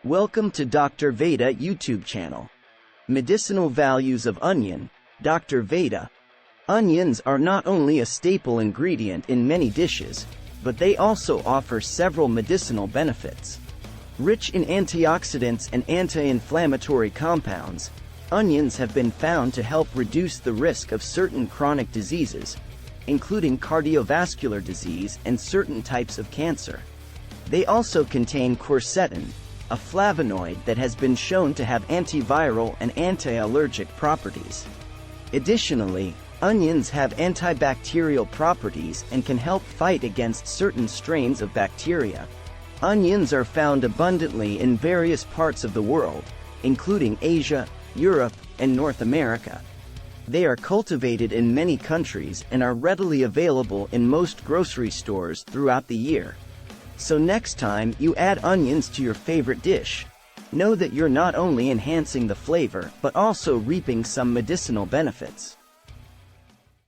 Welcome to Dr. Veda YouTube channel. Medicinal values of onion, Dr. Veda. Onions are not only a staple ingredient in many dishes, but they also offer several medicinal benefits. Rich in antioxidants and anti-inflammatory compounds, onions have been found to help reduce the risk of certain chronic diseases, including cardiovascular disease and certain types of cancer. They also contain quercetin, a flavonoid that has been shown to have antiviral and anti-allergic properties. Additionally, onions have antibacterial properties and can help fight against certain strains of bacteria. Onions are found abundantly in various parts of the world, including Asia, Europe, and North America. They are cultivated in many countries and are readily available in most grocery stores throughout the year. So next time you add onions to your favorite dish, know that you're not only enhancing the flavor but also reaping some medicinal benefits.